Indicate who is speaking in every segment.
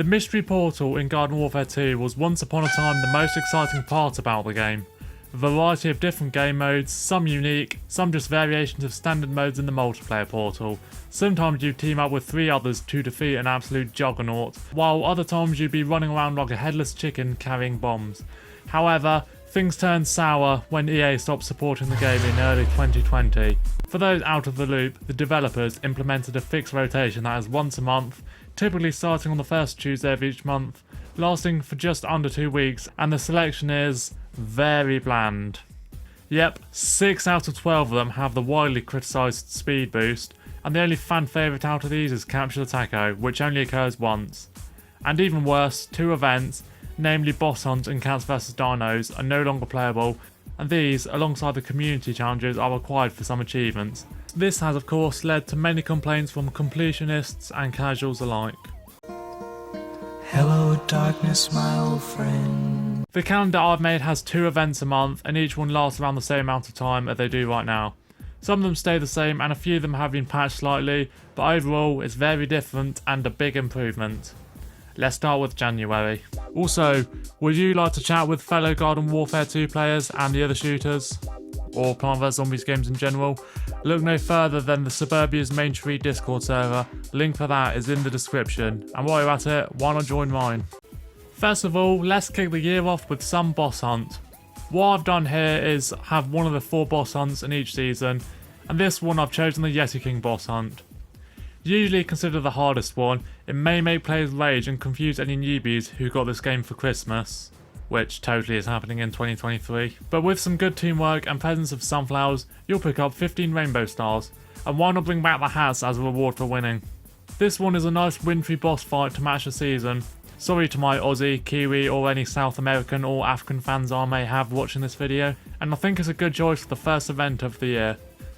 Speaker 1: The mystery portal in Garden Warfare 2 was once upon a time the most exciting part about the game. A variety of different game modes, some unique, some just variations of standard modes in the multiplayer portal. Sometimes you'd team up with 3 others to defeat an absolute juggernaut, while other times you'd be running around like a headless chicken carrying bombs. However, things turned sour when EA stopped supporting the game in early 2020. For those out of the loop, the developers implemented a fixed rotation that is once a month, typically starting on the first Tuesday of each month, lasting for just under 2 weeks, and the selection is very bland. Yep, 6 out of 12 of them have the widely criticised speed boost, and the only fan favourite out of these is Capture the Taco, which only occurs once. And even worse, 2 events, namely Boss Hunt and Cats vs Dinos, are no longer playable, and these, alongside the community challenges, are required for some achievements. This has of course led to many complaints from completionists and casuals alike.
Speaker 2: Hello darkness, my old friend.
Speaker 1: The calendar I've made has 2 events a month, and each one lasts around the same amount of time as they do right now. Some of them stay the same and a few of them have been patched slightly, but overall it's very different and a big improvement. Let's start with January. Also, would you like to chat with fellow Garden Warfare 2 players and the other shooters? Or Plant vs Zombies games in general? Look no further than the Suburbia's Main Street Discord server. Link for that is in the description. And while you're at it, why not join mine? First of all, let's kick the year off with some boss hunt. What I've done here is have one of the 4 boss hunts in each season, and this one I've chosen the Yeti King boss hunt. Usually considered the hardest one, it may make players rage and confuse any newbies who got this game for Christmas, which totally is happening in 2023. But with some good teamwork and presence of sunflowers, you'll pick up 15 rainbow stars, and why not bring back the hats as a reward for winning? This one is a nice wintry boss fight to match the season. Sorry to my Aussie, Kiwi or any South American or African fans I may have watching this video, and I think it's a good choice for the first event of the year.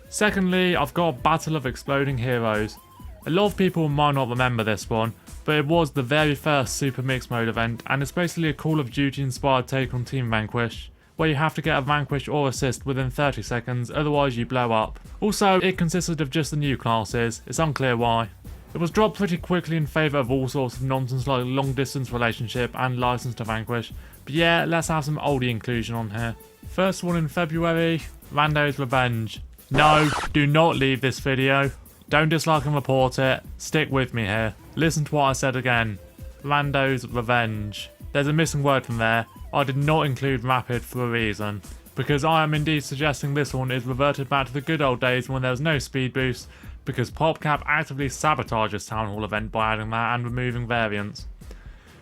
Speaker 1: Secondly, I've got Battle of Exploding Heroes. A lot of people might not remember this one, but it was the very first Super Mixed Mode event, and it's basically a Call of Duty inspired take on Team Vanquish, where you have to get a vanquish or assist within 30 seconds, otherwise you blow up. Also, it consisted of just the new classes, it's unclear why. It was dropped pretty quickly in favour of all sorts of nonsense like long distance relationship and license to vanquish, but yeah, let's have some oldie inclusion on here. First one in February, Rando's Revenge. No, do not leave this video. Don't dislike and report it, stick with me here. Listen to what I said again. Rando's Revenge. There's a missing word from there. I did not include rapid for a reason, because I am indeed suggesting this one is reverted back to the good old days when there was no speed boost, because PopCap actively sabotages Town Hall event by adding that and removing variants.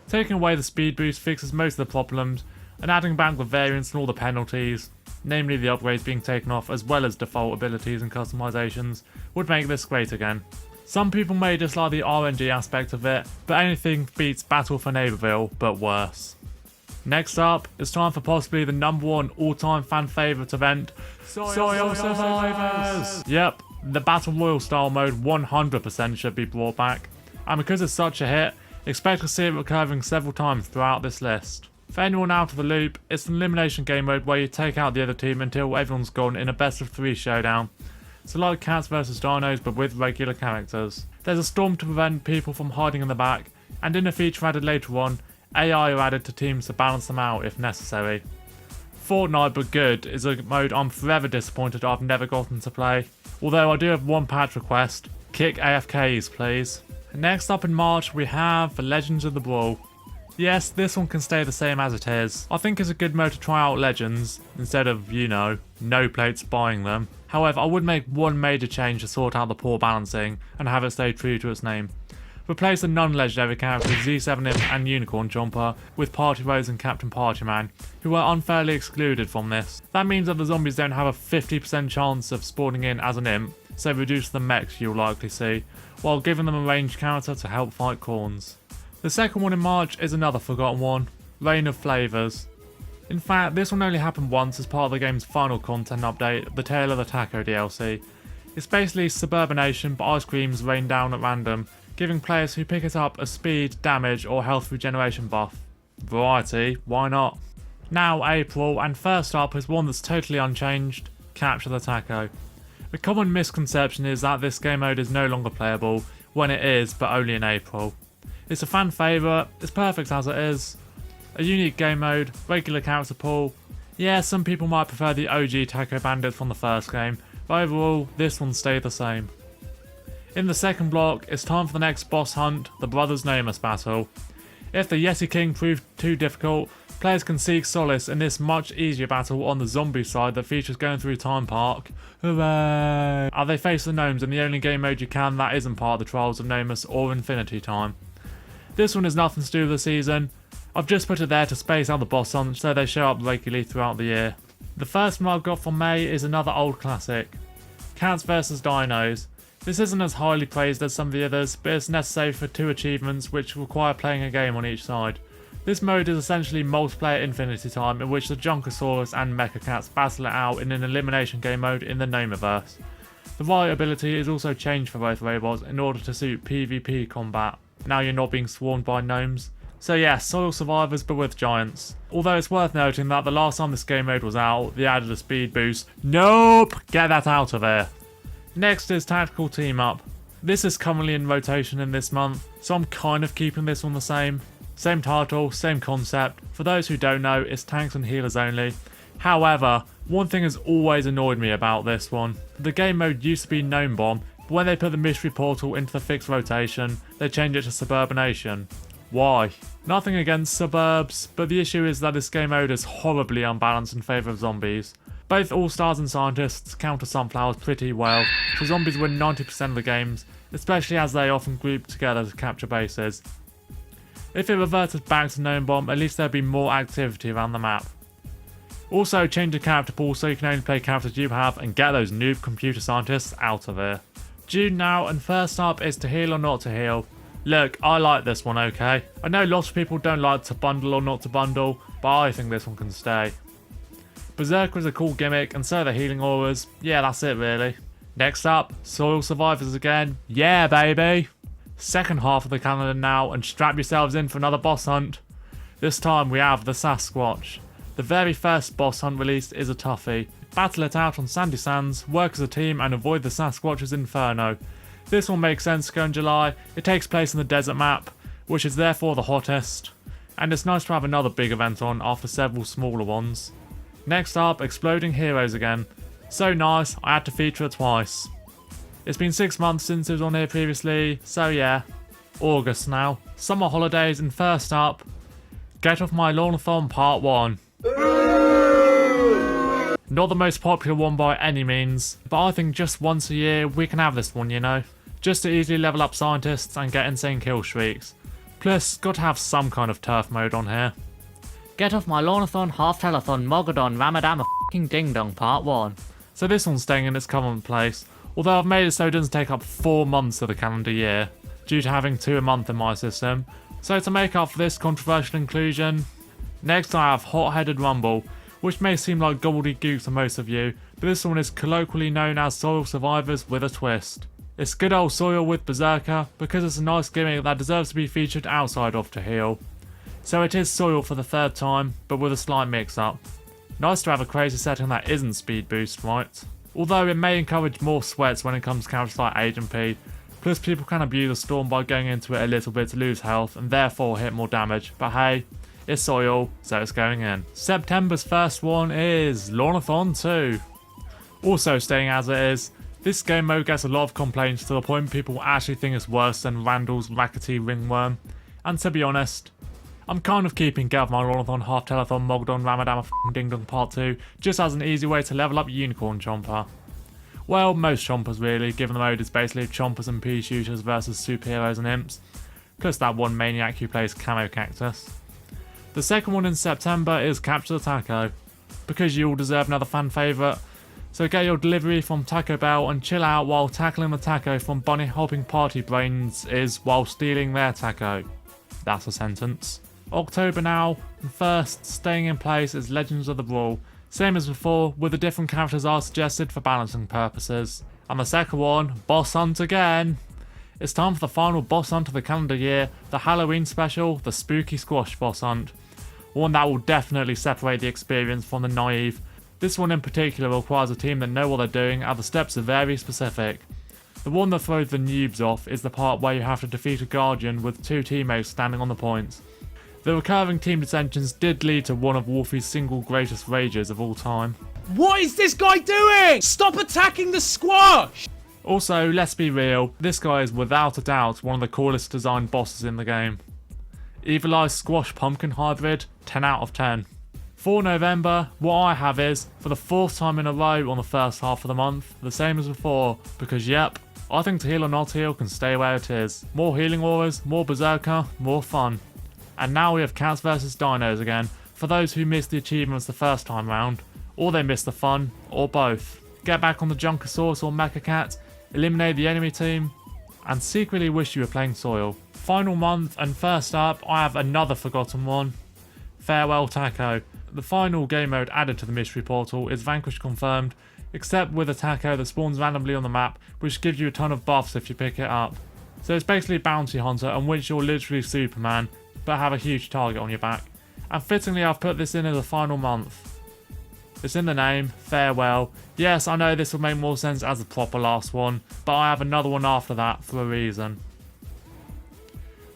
Speaker 1: Taking away the speed boost fixes most of the problems, and adding back the variants and all the penalties, namely the upgrades being taken off as well as default abilities and customizations, would make this great again. Some people may dislike the RNG aspect of it, but anything beats Battle for Neighborville, but worse. Next up, it's time for possibly the #1 all-time fan favourite event, Soil Survivors! Yep, the Battle Royale style mode 100% should be brought back, and because it's such a hit, expect to see it recurring several times throughout this list. For anyone out of the loop, it's an elimination game mode where you take out the other team until everyone's gone in a best of 3 showdown. So like Cats vs Dinos but with regular characters. There's a storm to prevent people from hiding in the back, and in a feature added later on, AI are added to teams to balance them out if necessary. Fortnite but good is a mode I'm forever disappointed I've never gotten to play. Although I do have one patch request, kick AFKs please. Next up in March we have the Legends of the Brawl. Yes, this one can stay the same as it is. I think it's a good mode to try out Legends, instead of, you know, no plates buying them. However, I would make one major change to sort out the poor balancing, and have it stay true to its name. Replace the non-legendary characters Z7 Imp and Unicorn Jumper with Party Rose and Captain Partyman, who are unfairly excluded from this. That means that the zombies don't have a 50% chance of spawning in as an imp, so reduce the mechs you'll likely see, while giving them a ranged character to help fight corns. The second one in March is another forgotten one, Reign of Flavours. In fact, this one only happened once as part of the game's final content update, the Tale of the Taco DLC. It's basically Suburbanation but ice creams rain down at random, giving players who pick it up a speed, damage or health regeneration buff. Variety, why not? Now April, and first up is one that's totally unchanged, Capture the Taco. The common misconception is that this game mode is no longer playable, when it is, but only in April. It's a fan favourite, it's perfect as it is. A unique game mode, regular character pool. Yeah, some people might prefer the OG Taco Bandits from the first game, but overall, this one stayed the same. In the second block, it's time for the next boss hunt, the Brothers Nameless battle. If the Yeti King proved too difficult, players can seek solace in this much easier battle on the zombie side that features going through Time Park. Hooray! As they face the gnomes in the only game mode you can that isn't part of the Trials of Nameless or Infinity Time. This one has nothing to do with the season. I've just put it there to space out the boss hunts so they show up regularly throughout the year. The first one I've got for May is another old classic. Cats vs Dinos. This isn't as highly praised as some of the others, but it's necessary for 2 achievements which require playing a game on each side. This mode is essentially multiplayer Infinity Time in which the Junkosaurus and Mecha Cats battle it out in an elimination game mode in the neighborville. The riot ability is also changed for both robots in order to suit PvP combat. Now you're not being swarmed by gnomes. So yeah, Soil Survivors but with giants. Although it's worth noting that the last time this game mode was out, they added a speed boost. Nope! Get that out of here. Next is Tactical Team Up. This is currently in rotation in this month, so I'm kind of keeping this one the same. Same title, same concept. For those who don't know, it's tanks and healers only. However, one thing has always annoyed me about this one. The game mode used to be Gnome Bomb, but when they put the mystery portal into the fixed rotation, they changed it to Suburbanation. Why? Nothing against suburbs, but the issue is that this game mode is horribly unbalanced in favour of zombies. Both All-Stars and Scientists counter Sunflowers pretty well, so zombies win 90% of the games, especially as they often group together to capture bases. If it reverted back to Gnome Bomb, at least there'd be more activity around the map. Also, change the character pool so you can only play characters you have and get those noob computer scientists out of here. June now, and first up is To Heal or Not to Heal. Look, I like this one, okay? I know lots of people don't like to bundle or not to bundle, but I think this one can stay. Berserker is a cool gimmick, and so are the healing auras. Yeah, that's it really. Next up, Soil Survivors again. Yeah, baby! Second half of the calendar now, and strap yourselves in for another boss hunt. This time we have the Sasquatch. The very first boss hunt released is a toughie. Battle it out on sandy sands, work as a team, and avoid the Sasquatch's inferno. This one makes sense to go in July. It takes place in the desert map, which is therefore the hottest. And it's nice to have another big event on after several smaller ones. Next up, Exploding Heroes again. So nice, I had to feature it twice. It's been 6 months since it was on here previously, so yeah. August now. Summer holidays, and first up, Get Off My Lawn-a-thon Part 1. Not the most popular one by any means, but I think just once a year we can have this one, you know. Just to easily level up scientists and get insane kill streaks. Plus, got to have some kind of turf mode on here.
Speaker 3: Get Off My Lawn-a-thon, Half-Telethon, Mogadon, Ramadam f***ing Ding Dong Part 1.
Speaker 1: So this one's staying in its current place, although I've made it so it doesn't take up 4 months of the calendar year, due to having 2 a month in my system. So to make up for this controversial inclusion, next I have Hot Headed Rumble, which may seem like gobbledygook to most of you, but this one is colloquially known as Soil Survivors with a twist. It's good old Soil with Berserker, because it's a nice gimmick that deserves to be featured outside of To Heal. So it is Soil for the 3rd time, but with a slight mix-up. Nice to have a crazy setting that isn't speed boost, right? Although it may encourage more sweats when it comes to characters like Agent P, plus people can abuse the storm by going into it a little bit to lose health and therefore hit more damage, but hey, it's Soil, so it's going in. September's first one is Lawn-a-thon 2. Also staying as it is, this game mode gets a lot of complaints to the point people actually think it's worse than Randall's Rackety Ringworm, and to be honest, I'm kind of keeping Get Off My Lawn-a-thon, Half-Telethon, Mogadon, Ramadam Ding Dong Part 2 just as an easy way to level up Unicorn Chomper. Well, most Chompers really, given the mode is basically Chompers and pea shooters versus superheroes and imps, plus that one maniac who plays Camo Cactus. The second one in September is Capture the Taco, because you all deserve another fan favourite, so get your delivery from Taco Bell and chill out while tackling the taco from bunny hopping party brains is while stealing their taco. That's a sentence. October now, and first, staying in place is Legends of the Brawl. Same as before, with the different characters are suggested for balancing purposes. And the second one, Boss Hunt again! It's time for the final boss hunt of the calendar year, the Halloween special, the Spooky Squash Boss Hunt. One that will definitely separate the experience from the naive. This one in particular requires a team that know what they're doing, and the steps are very specific. The one that throws the noobs off is the part where you have to defeat a guardian with 2 teammates standing on the points. The recurring team dissensions did lead to one of Wolfy's single greatest rages of all time.
Speaker 4: What is this guy doing? Stop attacking the squash!
Speaker 1: Also, let's be real, this guy is without a doubt one of the coolest designed bosses in the game. Evil Eye Squash Pumpkin Hybrid, 10 out of 10. For November, what I have is, for the 4th time in a row on the first half of the month, the same as before, because yep, I think To Heal or Not Heal can stay where it is. More healing auras, more berserker, more fun. And now we have Cats vs Dinos again, for those who missed the achievements the first time round, or they missed the fun, or both. Get back on the Junkosaurus or Mecha Cat, eliminate the enemy team, and secretly wish you were playing Soil. Final month, and first up, I have another forgotten one. Farewell Taco. The final game mode added to the mystery portal is Vanquish confirmed, except with a taco that spawns randomly on the map, which gives you a ton of buffs if you pick it up. So it's basically a bounty hunter on which you're literally Superman, but have a huge target on your back. And fittingly, I've put this in as a final month. It's in the name, Farewell. Yes, I know this will make more sense as the proper last one, but I have another one after that for a reason.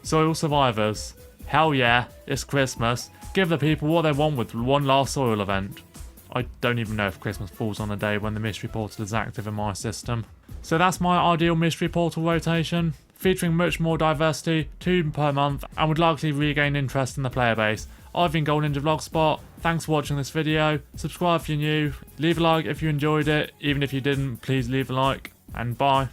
Speaker 1: Soil Survivors. Hell yeah, it's Christmas. Give the people what they want with one last Soil event. I don't even know if Christmas falls on a day when the mystery portal is active in my system. So that's my ideal mystery portal rotation, featuring much more diversity, 2 per month, and would likely regain interest in the player base. I've been Gold Ninja Vlogspot, thanks for watching this video, subscribe if you're new, leave a like if you enjoyed it, even if you didn't, please leave a like, and bye.